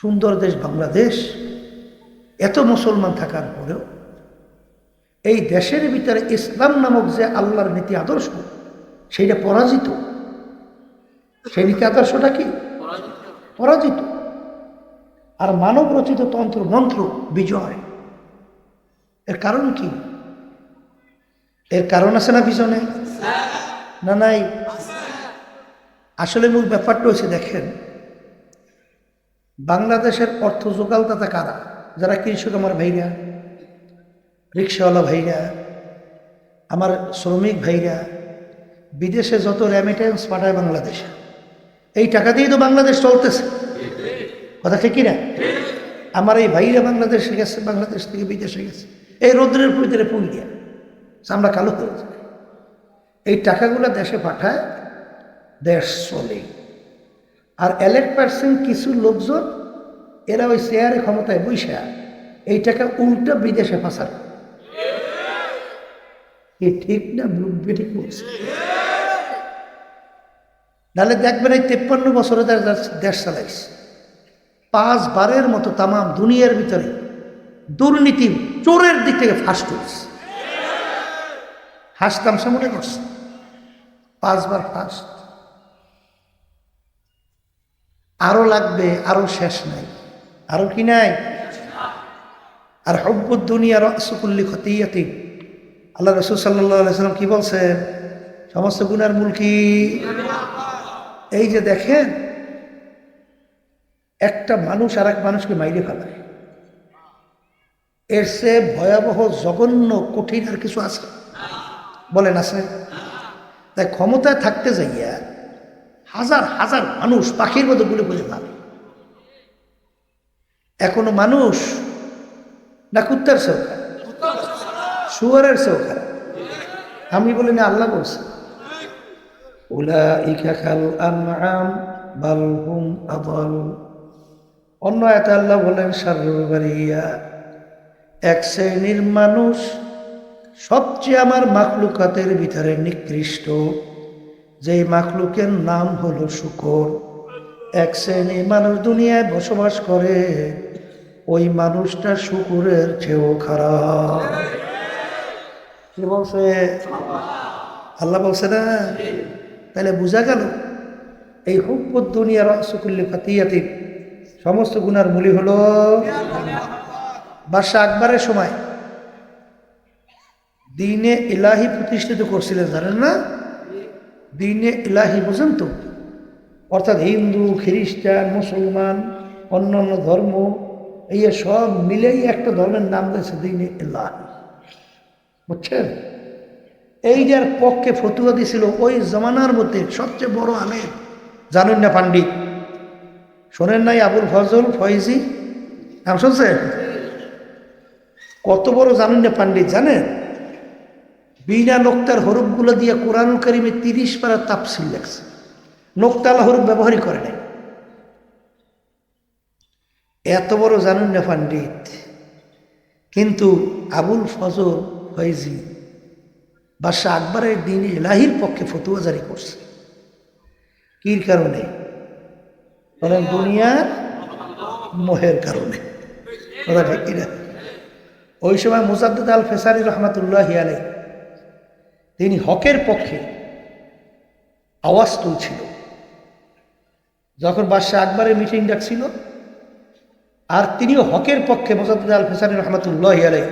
সুন্দর দেশ বাংলাদেশ, এত মুসলমান থাকার পরেও এই দেশের ভিতরে ইসলাম নামক যে আল্লাহর নীতি আদর্শ সেইটা পরাজিত। সেই নীতি আদর্শটা কি? পরাজিত। আর মানব রচিত তন্ত্র মন্ত্র বিজয়। এর কারণ কি? এর কারণ আছে না পিছনে? না নাই? আসলে মূল ব্যাপারটা হচ্ছে, দেখেন, বাংলাদেশের অর্থ যোগালদাতা কারা? যারা কৃষক, আমার ভাইরা, রিক্সাওয়ালা ভাইরা, আমার শ্রমিক ভাইরা, বিদেশে যত রেমিটেন্স পাঠায় বাংলাদেশে, এই টাকা দিয়েই তো বাংলাদেশ চলতেছে। কথা ঠিক কিনা? আমার এই ভাইরা বাংলাদেশে গেছে, বাংলাদেশ থেকে বিদেশে গেছে, এই রৌদ্রের ভিতরে পুল দিয়া চামড়া কালো হয়ে যায়। এই টাকাগুলো দেশে পাঠায়, দেশ চলে। আর 1% কিছু লোকজন, এরা ওই শেয়ারে ক্ষমতায় বৈশা এই টাকা উল্টা বিদেশে পাচার। ঠিক না? ঠিক বলছে। নাহলে দেখবেন এই 53 বছরে দেশ চালাইছে, 5 বারের মতো তাম দুনিয়ার ভিতরে দুর্নীতি চোরের দিক থেকে ফার্স্ট হয়েছে। হাসতাম সে মনে করছে 5 বার ফার্স্ট। আরো লাগবে, আরো শেষ নাই। আরো কি নাই? আর হুব্বুদ দুনিয়া রাসু কুল্লি খতিয়াতিন। আল্লাহ রাসূল সাল্লাল্লাহু আলাইহি ওয়াসাল্লাম কি বলছেন? সমস্ত গুনার মূল কি? এই যে দেখেন, একটা মানুষ আর এক মানুষকে মাইরে ফেলায়, এর চেয়ে ভয়াবহ, জঘন্য, কঠিন আর কিছু আছে? বলেন আছে? তাই ক্ষমতায় থাকতে যাইয়া হাজার হাজার মানুষ পাখির মতো গুলি করে মারে। এখনো মানুষ না কুত্তার চেয়েও খারাপ, শুয়ারের চেয়েও খারাপ। আমি বলি না, আল্লাহ বলছে, উলাইকা কাল আনআম বাল হুম আদাল। অন্য আয়াতে আল্লাহ বলেন, শাররুল বারিয়া, এক শ্রেণীর মানুষ সবচেয়ে আমার মাখলুকাতের ভিতরে নিকৃষ্ট, যেই মাখলুকের নাম হলো শূকর। এক শ্রেণীর মানুষ দুনিয়ায় বসবাস করে, ওই মানুষটা শূকরের চেয়েও খারাপ। কি বলছে? আল্লাহ বলছে না? তাহলে বোঝা গেল, এই হুব্বুদ দুনিয়া রাসু কুল্লি খতিয়াতিন, সমস্ত গুনার মূলই হলো। বাদশাহ আকবরের সময় দ্বীনে ইলাহি প্রতিষ্ঠিত করছিলেন, জানেন না? দ্বীনে ইলাহি বোঝেন তো? অর্থাৎ হিন্দু, খ্রিস্টান, মুসলমান, অন্যান্য ধর্ম, এই সব মিলেই একটা ধর্মের নাম দিয়েছে দ্বীনে ইলাহি। বুঝছেন? এই যার পক্ষে ফতুয়া দিছিল ওই জমানার মধ্যে সবচেয়ে বড় আলেম, জানেন না? পাণ্ডিত। শোনেন নাই? আবুল ফজল ফয়জি নাম শুনছেন? কত বড় জানেন না পাণ্ডিত? জানেন? বিনা নোক্তার হরফগুলো দিয়ে কোরআনুল কারীমে 30 পারা তাফসীর লেখছে। নোক্তালা হরফ ব্যবহারই করে নাই। এত বড় জানেন না পাণ্ডিত, কিন্তু আবুল ফজল ফয়জি বাদশাহ আকবরের দ্বীনে ইলাহির পক্ষে ফতুয়া জারি করছে। কির কারণে? বলেন? দুনিয়ার মোহের কারণে। কথা ঠিক কিনা? ওই সময় মুজাদ্দিদ আল ফেসারি রহমাতুল্লাহি আলাইহি তিনি হকের পক্ষে আওয়াজ তুলছিল। যখন বাদশাহ আকবরের মিটিং ডাকছিল, আর তিনিও হকের পক্ষে, মুজাদ্দিদ আল ফেসারি রহমাতুল্লাহি আলাইহি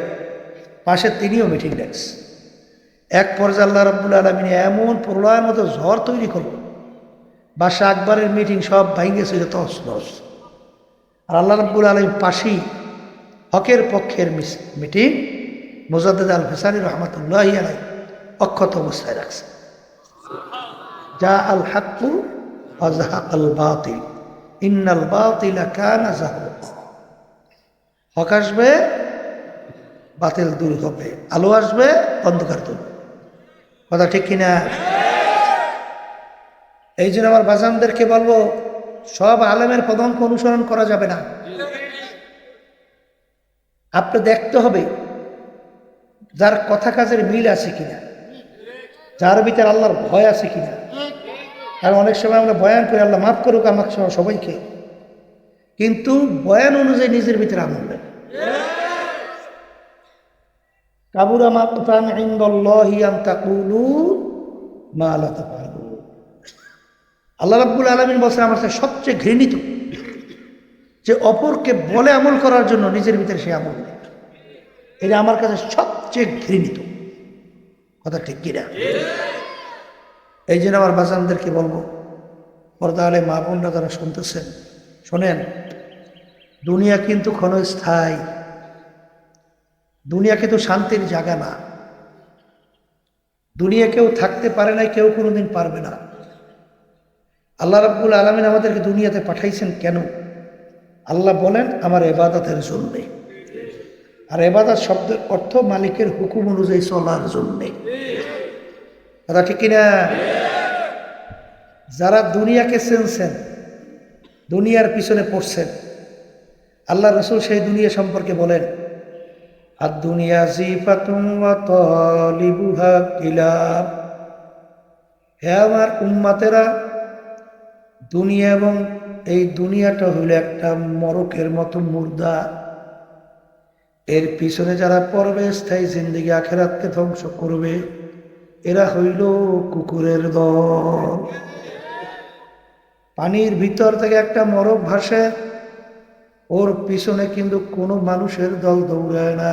পাশে তিনিও মিটিং ডাকছে। এক পর্যায়ে আল্লাহ রাব্বুল আলামিন এমন প্রলয়ের মতো ঝড় তৈরি করল, বাদশাহ আকবরের মিটিং সব ভাঙে ছিল তছনছ। আর আল্লাহ রাব্বুল আলামিন পাশেই হকের পক্ষের মিটিং মুজাদ্দিদ আল ফেসারি রহমাতুল্লাহি আলাইহি অক্ষত অবস্থায় রাখছে। যা আল হাক্কু ওয়া যাহাকাল বাতিল ইন্নাল বাতিলা কানা যাহুকা। হক আসবে, বাতিল দূর হবে, আলো আসবে, অন্ধকার দূর। কথা ঠিক কিনা? এই জন্য আমার বাজানদেরকে বলবো, সব আলেমের পদাঙ্ক অনুসরণ করা যাবে না। আপনি দেখতে হবে যার কথা কাজের মিল আছে কিনা, যার ভিতরে আল্লাহর ভয় আছে কিনা। কারণ অনেক সময় আমরা বয়ান করে, আল্লাহ মাফ করুক আমাকে সবাইকে, কিন্তু বয়ান অনুযায়ী নিজের ভিতরে আমল নেই। কাবুরা মাকতান ইনদাল্লাহি আন তাকুলু মা লা তাফআলুন। আল্লাহ রাব্বুল আলামিন বলেন আমার কাছে সবচেয়ে ঘৃণিত যে অপরকে বলে আমল করার জন্য নিজের ভিতরে সে আমল নেই। এটা আমার কাছে সবচেয়ে ঘৃণিত কথা, ঠিক কিনা? এই জন্য আমার বাজানদেরকে বলবো, পর্দা আলে মা বোনরা যারা শুনতেছেন, শোনেন, দুনিয়া কিন্তু ক্ষণস্থায়ী। দুনিয়া কিন্তু শান্তির জায়গা না। দুনিয়া কেউ থাকতে পারে না, কেউ কোনোদিন পারবে না। আল্লাহ রাব্বুল আলামিন আমাদেরকে দুনিয়াতে পাঠাইছেন কেন? আল্লাহ বলেন আমার ইবাদতের জন্যে। আর ইবাদত শব্দের অর্থ মালিকের হুকুম অনুযায়ী চলার জন্যে। কথা ঠিক কিনা? যারা দুনিয়াকে চেনছেন, দুনিয়ার পিছনে পড়ছেন, আল্লাহ রাসূল সেই দুনিয়া সম্পর্কে বলেন আর দুনিয়া জিফাতুন ওয়া তালিবুহা কিলাব। হে আমার উম্মতেরা, দুনিয়া এবং এই দুনিয়াটা হইল একটা মরকের মতো মুর্দা। এর পিছনে যারা পড়বে স্থায়ী জিন্দেগি আখিরাতকে ধ্বংস করবে, এরা হইল কুকুরের দল। পানির ভিতর থেকে একটা মরক ভাসে, ওর পিছনে কিন্তু কোনো মানুষের দল দৌড়ায় না,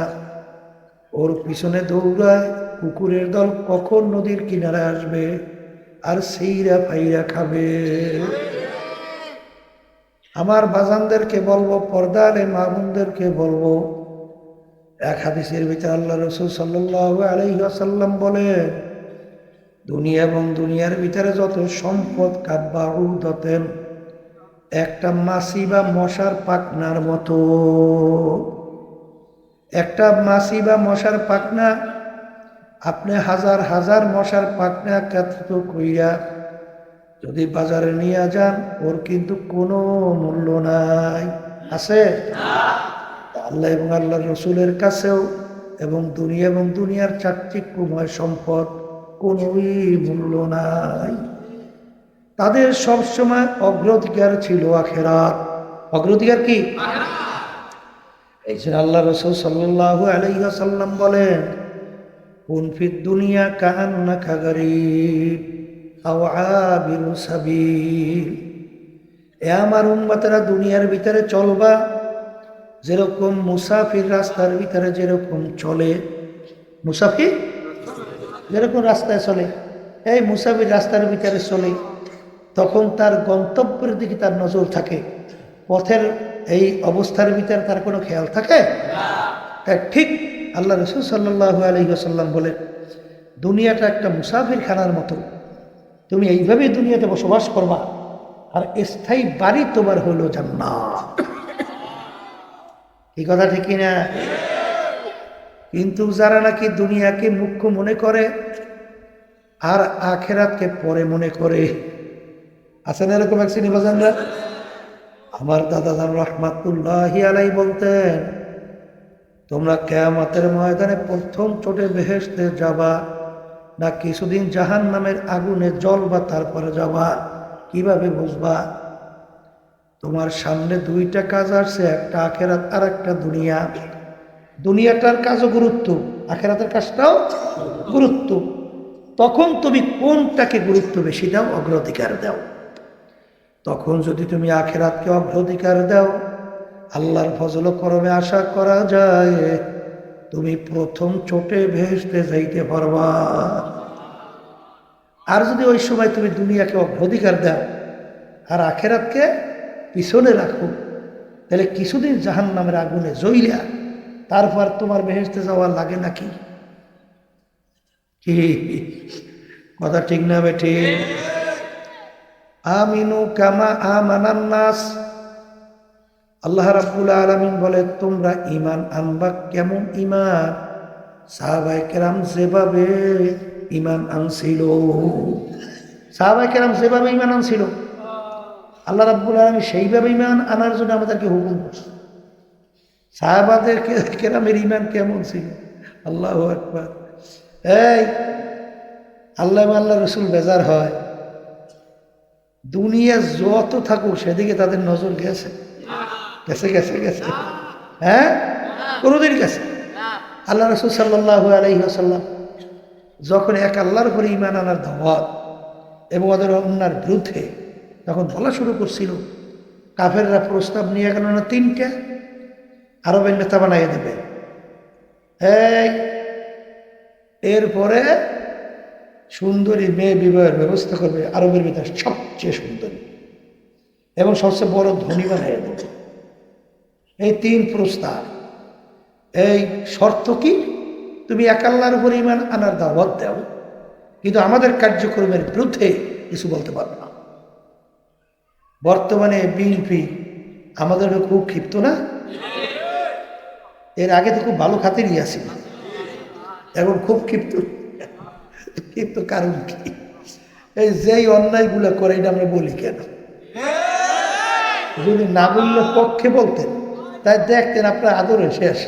ওর পিছনে দৌড়ায় কুকুরের দল। কখন নদীর কিনারে আসবে আর সেইরা ফাইরা খাবে। আমার বাজানদেরকে বলবো, পর্দারে মা বোনদেরকে বলবো, এক হাদিসের ভিতরে আল্লাহ রাসূল সাল্লাল্লাহু আলাইহি ওয়াসাল্লাম বলেন দুনিয়া এবং দুনিয়ার ভিতরে যত সম্পদ কাব্বাউদাতেন, একটা মাছি বা মশার পাখনার মতো। একটা মাছি বা মশার পাখনা, আপনি হাজার হাজার মশার পাখনা একত্রিত কইরা যদি বাজারে নিয়ে যান, ওর কিন্তু কোনো মূল্য নাই। আছে? আল্লাহ এবং আল্লাহর রসুলের কাছেও এবং দুনিয়ার চাকচিক্যময় সম্পদ কোনোই মূল্য নাই। তাদের সবসময় অগ্রাধিকার ছিল আখিরাত। অগ্রাধিকার কি? এই যে আল্লাহ রাসূল সাল্লাল্লাহু আলাইহি ওয়াসাল্লাম বলেন কুন ফিদ দুনিয়া কাআন্নাকা গরীব আও আবিরু সাবিল। এ আমার উম্মতেরা, দুনিয়ার ভিতরে চলবা যেরকম মুসাফির রাস্তার ভিতরে যেরকম চলে। মুসাফির যেরকম রাস্তায় চলে, এই মুসাফির রাস্তার ভিতরে চলে, তখন তার গন্তব্যের দিকে তার নজর থাকে। পথের এই অবস্থার ভিতরে তার কোনো খেয়াল থাকে? ঠিক আল্লাহ রাসূল সাল্লাল্লাহু আলাইহি ওয়াসাল্লাম বলেন দুনিয়াটা একটা মুসাফির খানার মতো। তুমি এইভাবেই দুনিয়াতে বসবাস করবা, আর স্থায়ী বাড়ি তোমার হলো জান্নাত। এই কথা ঠিক কিনা? কিন্তু যারা নাকি দুনিয়াকে মুখ্য মনে করে আর আখিরাতকে পরে মনে করে, আছেন এরকম এক শ্রেণী বাজানরা? আমার দাদা জান রাহমাতুল্লাহি আলাইহি বলতেন তোমরা কিয়ামতের ময়দানে প্রথম চোটে বেহেশতে যাবা না কিছুদিন জাহান্নামের আগুনে জ্বলবা তারপরে যাবা? কিভাবে বুঝবা? তোমার সামনে দুইটা কাজ আসছে, একটা আখিরাত আর একটা দুনিয়া। দুনিয়াটার কাজও গুরুত্ব, আখিরাতের কাজটাও গুরুত্ব। তখন তুমি কোনটাকে গুরুত্ব বেশি দাও, অগ্রাধিকার দাও। তখন যদি তুমি আখিরাতকে অগ্রাধিকার দাও, আল্লাহর ফজল করমে আশা করা যায় তুমি প্রথম চোটে ভেস্তে যাইতে পারবা। আর যদি ওই সময় তুমি দুনিয়াকে অগ্রাধিকার দাও আর আখিরাতকে পিছনে রাখো, তাহলে কিছুদিন জাহান্নামের আগুনে জ্বইলা তারপর তোমার ভেস্তে যাওয়া লাগে নাকি? কি কথা ঠিক না বেঠি? আমিনু কামা আমানান নাস। আল্লাহ রাব্বুল আলামিন বলে তোমরা ঈমান আনবা কেমন ঈমান? সাহাবায়ে কেরাম যেভাবে ঈমান আনছিল, সাহাবায়ে কেরাম যেভাবে ঈমান আনছিল, আল্লাহ রাব্বুল আলামিন সেইভাবে ঈমান আনার জন্য আমাদেরকে হুকুম করছে। সাহাবাদের কেরামের ঈমান কেমন ছিল? আল্লাহু আকবার। এই আল্লাহ আল্লাহ রসুল বেজার হয়, দুনিয়া যত থাকুক সেদিকে তাদের নজর গেছে। গেছে গেছে গেছে, হ্যাঁ, কোনোদিন গেছে? আল্লাহ রাসূল সাল্লাল্লাহু আলাইহি ওয়াসাল্লাম যখন এক আল্লাহর উপরে ঈমান আনার দাওয়াত এবং ওদের অন্যার বিরুদ্ধে তখন বলা শুরু করছিল, কাফেররা প্রস্তাব নিয়ে গেল না 3টা, আরবের নেতা বানাইয়ে দেবে। এই এরপরে সুন্দরী মেয়ে বিবাহের ব্যবস্থা করবে, আরবের ভিতরে সবচেয়ে সুন্দরী এবং সবচেয়ে বড় ধনী বানাইয়ে দেবে। এই 3 প্রস্তাব। এই শর্ত কি? তুমি এক আল্লাহর উপর ঈমান আনার দাওয়াত দাও, কিন্তু আমাদের কার্যক্রমের বিরুদ্ধে কিছু বলতে পারবে না। বর্তমানে বিএনপি আমাদের খুব ক্ষিপ্ত না? এর আগে তো খুব ভালো খাতিরই আছে, এখন খুব ক্ষিপ্ত। ক্ষিপ্ত কারণ কি? এই যেই অন্যায়গুলো করে এটা আমরা বলি কেন? যদি না বললে পক্ষে বলতেন, তাই দেখতেন আপনার আদরে শেষ।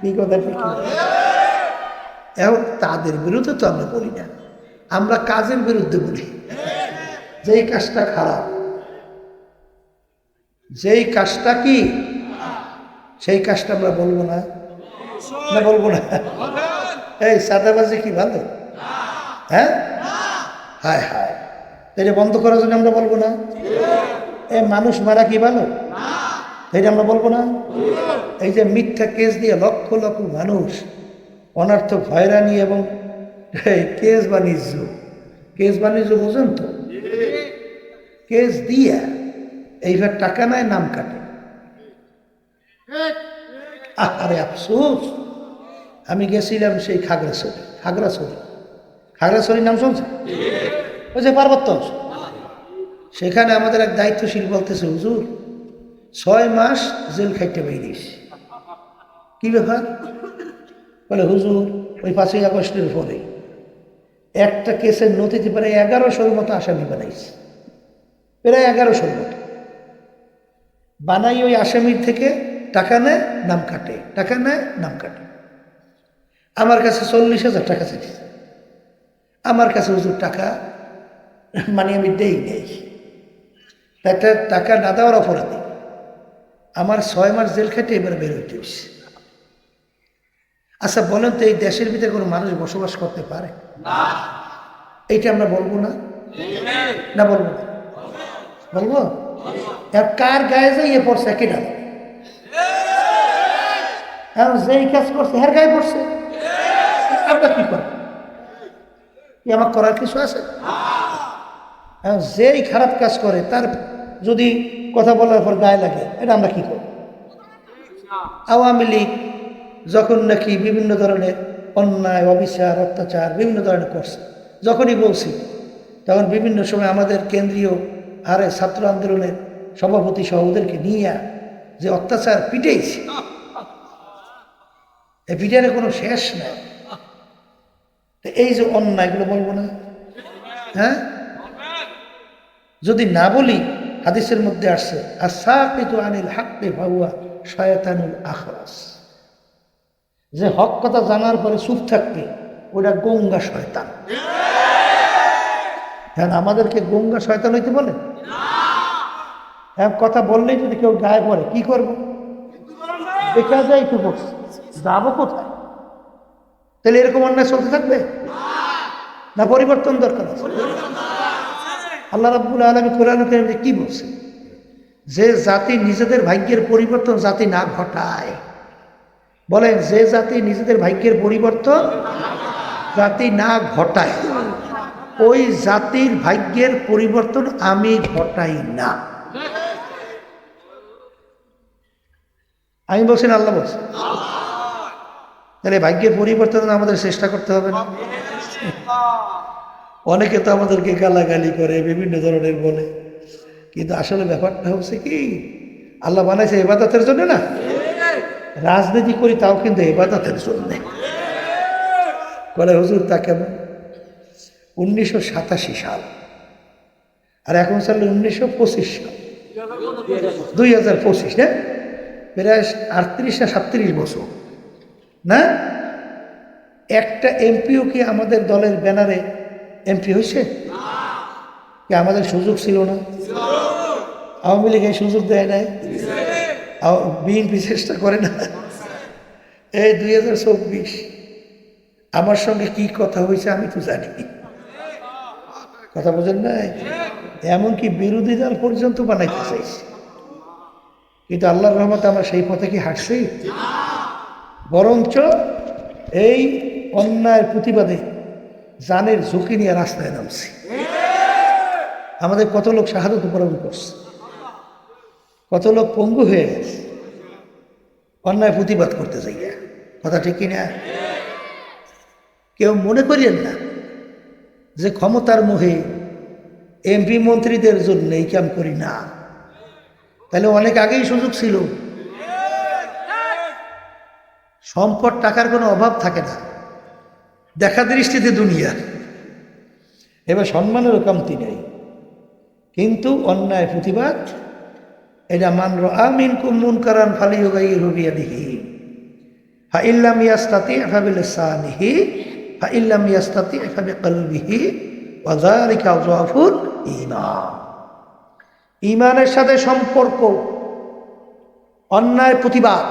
কি কথা ঠিক? এখন তাদের বিরুদ্ধে তো আমরা বলি না, আমরা কাজের বিরুদ্ধে বলি। যেই কাজটা খারাপ, যেই কাজটা কি, সেই কাজটা আমরা বলবো না? না বলবো না? এই সাদাবাজি কি ভালো? হ্যাঁ, হায় হায়, এটা বন্ধ করার জন্য আমরা বলবো না? এই মানুষ মারা কি ভালো? এটা আমরা বলবো না? এই যে মিথ্যা কেস দিয়ে লক্ষ লক্ষ মানুষ অনার্থক হয়রানি এবং কেস বাণিজ্য বোঝেন তো? কেস দিয়া এইবার টাকা নেয়, নাম কাটে। আরে আফসোস, আমি গেছিলাম সেই খাগড়াছড়ি নাম শুনছে? ওই যে পার্বত্য, সেখানে আমাদের এক দায়িত্বশীল বলতেছে, হুজুর 6 মাস জেল খাইতে বেরিয়েছ। কি ব্যাপার? বলে হুজুর ওই 5ই আগস্টের পরে একটা কেসের নথিতে প্রায় 1100-র মতো আসামি বানাইছে, প্রায় 1100-র মতো বানাই। ওই আসামির থেকে টাকা নেয়, নাম কাটে, টাকা নেয়, নাম কাটে। আমার কাছে 40,000 টাকা চাইছে। আমার কাছে হুজুর টাকা মানে আমি দেই নেই, একটা টাকা না দেওয়ার অপরাধী। আমার 6 মাস জেল খেটে এবার বের হইতে হয়েছে। আচ্ছা বলেন তো, এই দেশের ভিতরে কোনো মানুষ বসবাস করতে পারে? এইটা আমরা বলবো না? না বলবো না? বলবো? কার গায়ে যাইয়ে পড়ছে কিনা? যেই কাজ করছে হের গায়ে পড়ছে, আমরা কি করব? আমার করার কিছু আছে? যেই খারাপ কাজ করে তার যদি কথা বলার পর গায়ে লাগে, এটা আমরা কি করব? আওয়ামী লীগ যখন নাকি বিভিন্ন ধরনের অন্যায়, অবিচার, অত্যাচার বিভিন্ন ধরনের করছে, যখনই বলছি তখন বিভিন্ন সময় আমাদের কেন্দ্রীয় আরে ছাত্র আন্দোলনের সভাপতি সহ ওদেরকে নিয়ে যে অত্যাচার পিটেইছে, এই পিটারের কোনো শেষ নাই। এই যে অন্যায়গুলো বলবো না? হ্যাঁ, যদি না বলি, হাদিসের মধ্যে আসছে আসাকিতু আনিল হাক্কি ফাহুয়া শায়াতানুল আখরাস, যে হক কথা জানার পরে চুপ থাকবে ওটা গঙ্গা শয়তান। হ্যাঁ, আমাদেরকে গঙ্গা শয়তান হইতে বলে? হ্যাঁ, কথা বললেই যদি কেউ গায়ে পড়ে কি করবো? দেখা যায় একটু বসে যাবো কোথায়? তাহলে এরকম অন্যায় চলতে থাকবে না? পরিবর্তন দরকার আছে। আল্লাহ রাব্বুল আলামিন কোরআনে কারীমে কি বলছে? যে জাতি নিজেদের ভাগ্যের পরিবর্তন জাতি না ঘটায়, বলেন যে জাতি নিজেদের ভাগ্যের পরিবর্তন জাতি না ঘটায়, ওই জাতির ভাগ্যের পরিবর্তন আমি ঘটাই না। আমি বলছি না, আল্লাহ বলছে। তাহলে ভাগ্যের পরিবর্তন আমাদের চেষ্টা করতে হবে না? অনেকে তো আমাদেরকে গালাগালি করে, বিভিন্ন ধরনের বলে, কিন্তু আসলে ব্যাপারটা হচ্ছে কি, আল্লাহ বানাইছে ইবাদতের জন্য না? রাজনীতি করি তাও কিন্তু ইবাদতের জন্য। বলে হুজুর তা কেমন? 1987 সাল আর এখন চললে 1925 সাল, 2025 না? প্রায় 38 না 37 বছর না? একটা এমপিও কি আমাদের দলের ব্যানারে এমপি হয়েছে? কি আমাদের সুযোগ ছিল না? আওয়ামী লীগ এই সুযোগ দেয় নাই, বিএনপি চেষ্টা করে না। এই 2024 আমার সঙ্গে কি কথা হয়েছে আমি তো জানি, কথা বোঝেন নাই? এমনকি বিরোধী দল পর্যন্ত বানাইতে চাইছে, কিন্তু আল্লাহর রহমতে আমরা সেই পথে কি হাঁটছি? বরঞ্চ এই অন্যায়ের প্রতিবাদে জানের ঝুঁকি নিয়ে রাস্তায় নামছি। আমাদের কত লোক শাহাদত বরণ করছে, কত লোক পঙ্গু হয়ে গেছে অন্যায় প্রতিবাদ করতে যাই। কথা ঠিক কিনা? কেউ মনে করিয়েন না যে ক্ষমতার মোহে এমপি মন্ত্রীদের জন্য এই কাম করি না, তাহলে অনেক আগেই সুযোগ ছিল। সম্পদ টাকার কোনো অভাব থাকে না, দেখা দৃষ্টিতে দুনিয়া, এবার সম্মানেরও কমতি নেই, কিন্তু অন্যায় প্রতিবাদ এটা মান রাআ মিনকুম মুনকারান ফালিয়ুগাইয়িরহু বিয়াদিহি ফাইল্লাম ইয়াস্তাতি' ফাবিলিসানিহি ফাইল্লাম ইয়াস্তাতি' ফাবিকলবিহি ওয়া যালিকা আযআফুল ঈমান। ঈমানের সাথে সম্পর্ক অন্যায় প্রতিবাদ,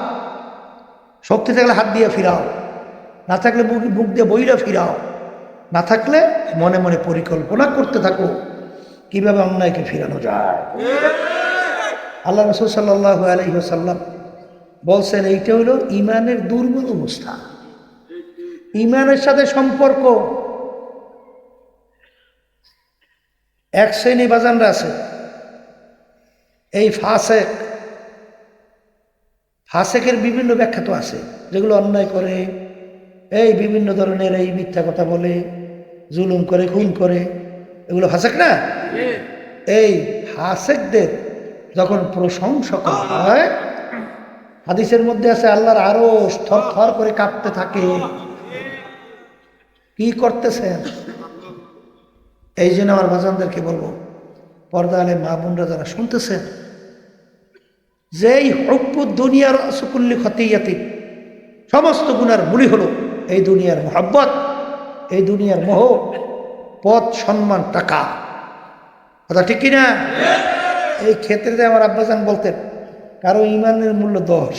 শক্তি থাকলে হাত দিয়ে ফিরাও, না থাকলে বুক দিয়ে বইরা ফিরাও, না থাকলে মনে মনে পরিকল্পনা করতে থাকো কিভাবে অন্যায়কে ফিরানো যায়। আল্লাহ রাসূল সাল্লাল্লাহু আলাইহি ওয়াসাল্লাম বলছেন এইটা হলো ঈমানের দুর্বল অবস্থা। ঈমানের সাথে সম্পর্ক এক শ্রেণী বাজানরা আছে, এই ফাসেকের বিভিন্ন ব্যাখ্যা তো আছে, যেগুলো অন্যায় করে, এই বিভিন্ন ধরনের এই মিথ্যা কথা বলে, জুলুম করে, খুন করে, এগুলো ফাসেক না? এই ফাসেকদের যখন প্রশংসা করা হয়, হাদিসের মধ্যে আছে আল্লাহর আরশ থরথর করে কাঁপতে থাকে। কি করতেছেন? এই জন্য আমার বাজানদেরকে বলবো, পর্দা আলে মা বোনরা যারা শুনতেছেন, যেই হুব্বুদ দুনিয়ার আসকুল্লি খতিয়াতি, সমস্ত গুনার মূলই হলো এই দুনিয়ার মহব্বত, এই দুনিয়ার মোহ, পদ, সম্মান, টাকা। কথা ঠিক কিনা? এই ক্ষেত্রে আমার আব্বাজান বলতেন কারো ঈমানের মূল্য 10।